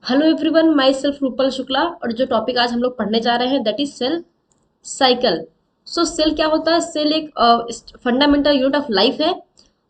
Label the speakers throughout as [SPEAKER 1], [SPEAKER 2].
[SPEAKER 1] Hello everyone, my self Rupal Shukla. और जो topic आज हम लोग पढ़ने जा रहे हैं that is cell cycle. So cell क्या होता है? सेल एक फंडामेंटल यूनिट ऑफ लाइफ है।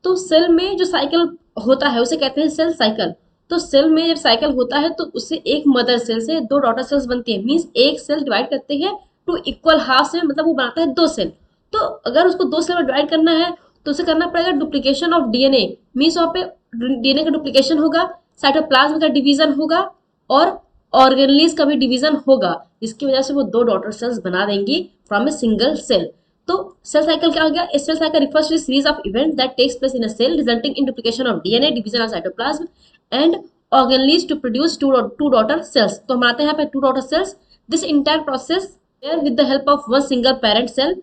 [SPEAKER 1] तो सेल में जो साइकिल होता है उसे कहते हैं सेल साइकिल। तो सेल में जब साइकिल होता है तो उससे एक मदर सेल से दो डॉटर सेल्स बनती है। मीन्स एक सेल डिवाइड करते हैं टू इक्वल हाफ से, मतलब वो बनाता है दो सेल। तो अगर उसको दो सेल में डिवाइड करना है तो उसे करना पड़ेगा डुप्लीकेशन ऑफ डीएनए। मीन्स वहाँ पे डीएनए का डुप्लीकेशन होगा, साइटोप्लाज्म का डिवीजन होगा और ऑर्गेनलीज का भी डिवीजन होगा, जिसकी वजह से वो दो डॉटर सेल्स बना देंगी फ्रॉम ए सिंगल सेल। तो सेल साइकिल क्या हो गया? Cell cycle refers to series of event that takes place in a cell resulting in duplication of DNA, division of cytoplasm and organelles to produce two daughter cells. तो हम आते हैं यहाँ पे two daughter cells. This entire process with the help of one single parent cell,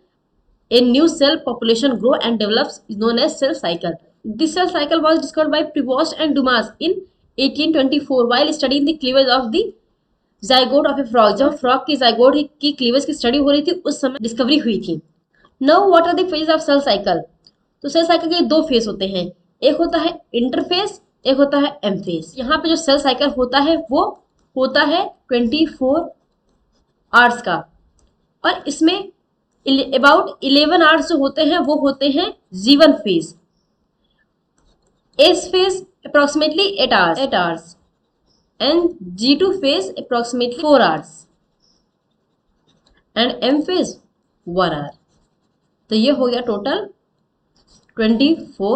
[SPEAKER 1] a new cell population grow and develops is known as cell cycle. This cell cycle was discovered by Prevost and Dumas in 1824 while studying the cleavage of the zygote of a frog. जब frog की zygote की cleavage की study हो रही थी उस समय discovery हुई थी। Now what are the phase of cell cycle? तो सेल साइकिल के दो फेज होते हैं, एक होता है इंटरफेस, एक होता है एम फेज। यहाँ पे जो सेल साइकिल होता है वो होता है 24 आवर्स का, और इसमें अबाउट 11 आवर्स जो होते हैं वो होते हैं जीवन phase. S phase approximately 8 hours and G2 phase approximately 4 hours and M phase 1 hour। तो ये हो गया टोटल 24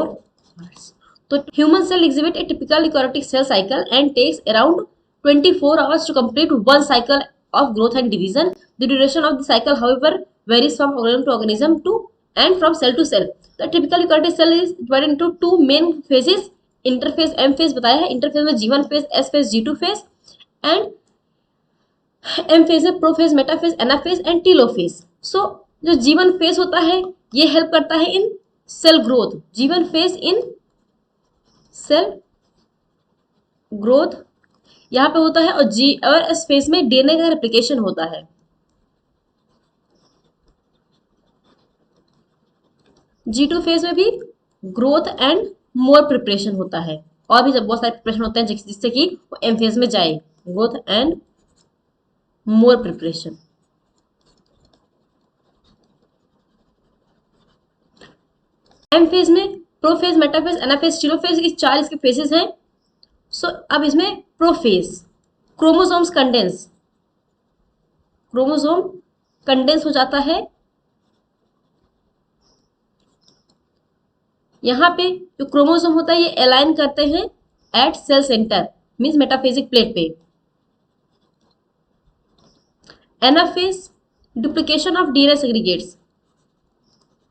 [SPEAKER 1] hours। तो human cell exhibit a typical eukaryotic cell cycle and takes around 24 hours to complete one cycle of growth and division. The duration of the cycle, however, varies from organism to organism to and from cell to cell. The typical eukaryotic cell is divided into two main phases, interphase M phase बताया है। Interphase में G one phase, S phase, G two phase and M phase में prophase, metaphase, anaphase and telophase. So जो G one phase होता है ये help करता है in cell growth. G one phase in cell growth यहाँ पे होता है, और जी और एस फेज में डीएनए का रेप्लिकेशन होता है। जी टू फेज में भी ग्रोथ एंड मोर प्रिपरेशन होता है, और भी जब बहुत सारे प्रिपरेशन होते हैं जिससे कि वो एम फेज में जाए। Growth and more preparation. M phase में प्रोफेज, मेटाफेज, एनाफेज, टीलोफेज की चार इसके फेजेस हैं। सो अब इसमें prophase chromosomes condense, chromosome condense हो जाता है। यहाँ पे जो क्रोमोसोम होता है ये अलाइन करते हैं at cell centre, means metaphasic plate पे। Anaphase duplication of DNA segregates,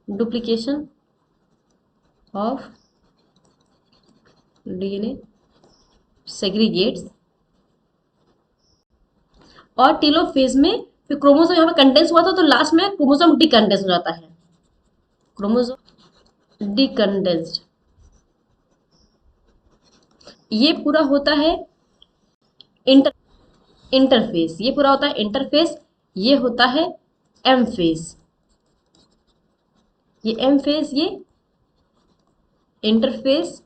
[SPEAKER 1] duplication of DNA segregates. और टीलोफेज में फिर क्रोमोसोम यहाँ पे कंडेंस हुआ था तो लास्ट में क्रोमोसोम डिकंडेंस हो जाता है, क्रोमोसोम डिकंडेंस्ड। ये पूरा होता है इंटर इंटरफेस, ये पूरा होता है इंटरफेस। ये होता है एम फेज, ये एम फेज, ये इंटरफेस।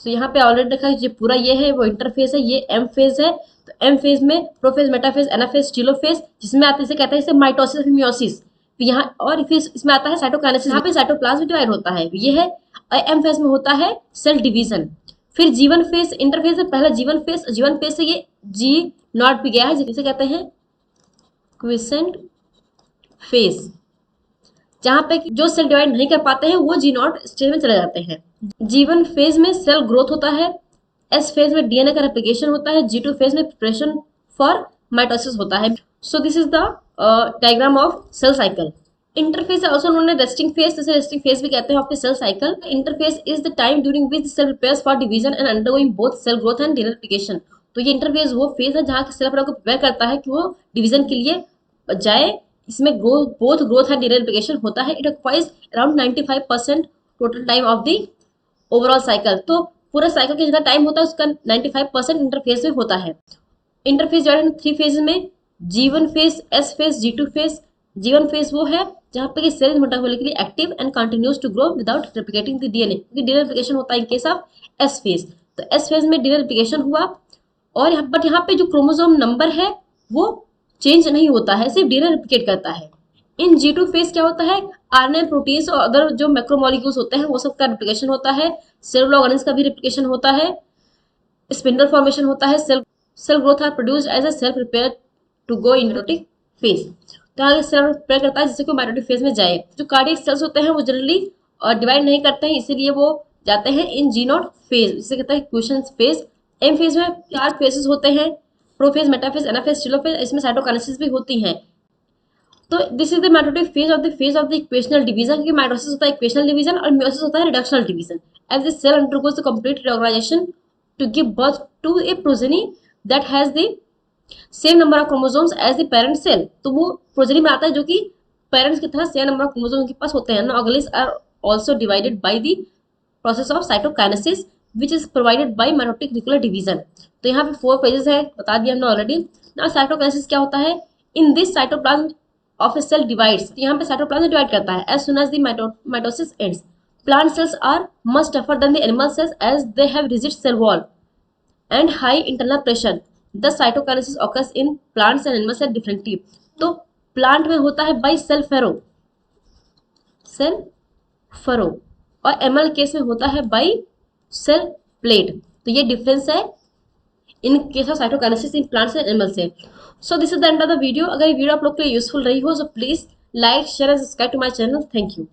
[SPEAKER 1] सो यहाँ पे ऑलरेडी देखा ये पूरा ये है वो इंटरफेस है, ये एम फेज है। तो एम फेज में प्रोफेज, मेटाफेज, एनाफेज, टीलोफेज, जिसमें आते से कहते हैं इसे माइटोसिस, मियोसिस। फिर यहाँ और फिर इसमें आता है साइटोकाइनेसिस, यहाँ पे साइटोप्लाज्म डिवाइड होता है, ये है। एम फेज में होता है सेल डिवीजन। फिर जीवन फेज, इंटरफेज में पहला जीवन फेज, जीवन फेज से ये जी नॉट भी गया है जिसे कहते हैं क्विसेंट फेज, जहां पे जो सेल डिवाइड नहीं कर पाते हैं वो जी नॉट स्टेज में चले जाते हैं। जीवन फेज में सेल ग्रोथ होता है, एस फेज में डीएनए का रेप्लिकेशन होता है, जी टू फेज में प्रिपरेशन फॉर माइटोसिस होता है। So this is the diagram of cell cycle. Interphase also known as resting phase, जैसे रेस्टिंग फेज भी कहते हैं of the cell cycle. Interphase is the time during which cell prepares for division and undergoing both cell growth and DNA replication. तो ये interphase वो phase है जहाँ cell अपने को प्रिपेयर करता है कि वो डिवीजन के लिए जाए। इसमें both growth and DNA replication होता है। It occupies around 95% total time of the overall cycle. तो पूरा साइकिल का जितना टाइम होता है उसका 95% इंटरफेज में होता है। इंटरफेज डिवाइडेड थ्री फेज में, G one phase, S phase, G two phase. G one phase वो है जहाँ पे cell metabolically active and continues to grow without replicating the DNA, क्योंकि डीएनए रेप्लिकेशन होता है in case of S phase. तो S phase में डीएनए रेप्लिकेशन हुआ और यहाँ पे जो क्रोमोसोम नंबर है वो चेंज नहीं होता है, सिर्फ डीएनए रिप्लिकेट करता है। इन G2 फेज क्या होता है, आरएनए प्रोटीन्स और अदर जो मैक्रोमोलिक्यूल्स होते हैं वो सब का रिप्लिकेशन होता है, सेलुलर ऑर्गेनिल्स का भी रिप्लिकेशन होता है, स्पिंडल फॉर्मेशन होता है, cell growth are produced as a cell prepare to go in mitotic phase. तो आगे सेल प्रिपेयर करता है जिससे कि माइटोटिक फेज में जाए। जो कार्डियक सेल्स होते हैं वो जनरली डिवाइड नहीं करते हैं, इसीलिए वो जाते हैं इन G0 फेज, जिसे कहता है क्वेश्चन फेज। एम फेज में 4 फेजेस होते हैं, प्रोफेज, मेटाफेज, एनाफेज, टेलोफेज। इसमें साइटोकाइनेसिस भी होती है। तो this is the mitotic phase of the equational division, क्योंकि माइटोसिस होता है इक्वेशनल डिवीजन और मियोसिस होता है reductional division. As the cell undergoes the complete reorganisation to give birth to a progeny that has the same number of chromosomes as the parent cell. तो वो progeny बनाता है जो कि पेरेंट्स की तरह सेम नंबर ऑफ क्रोमोसोम उनके पास होते हैं ना। Organelles are also divided by the process of cytokinesis which is provided by mitotic nuclear division. तो यहाँ पे 4 फेजेस है, बता दिया हमने ऑलरेडी। ना साइटोकाइनेसिस क्या होता है, in this cytoplasm of a cell divides, यहाँ पे साइटोप्लाज्म डिवाइड करता है as soon as the mitosis ends. Plant cells are much tougher than the animal cells as they have rigid cell wall and high internal pressure. The cytokinesis occurs in plants and animals at differently. तो plant में होता है by cell furrow और animal case में होता है by cell plate. तो ये डिफरेंस है in case of cytokinesis in plants and animal से। So this is the end of the video. अगर ये वीडियो आप लोग के लिए यूजफुल रही हो, so please like, share and subscribe to my channel. Thank you.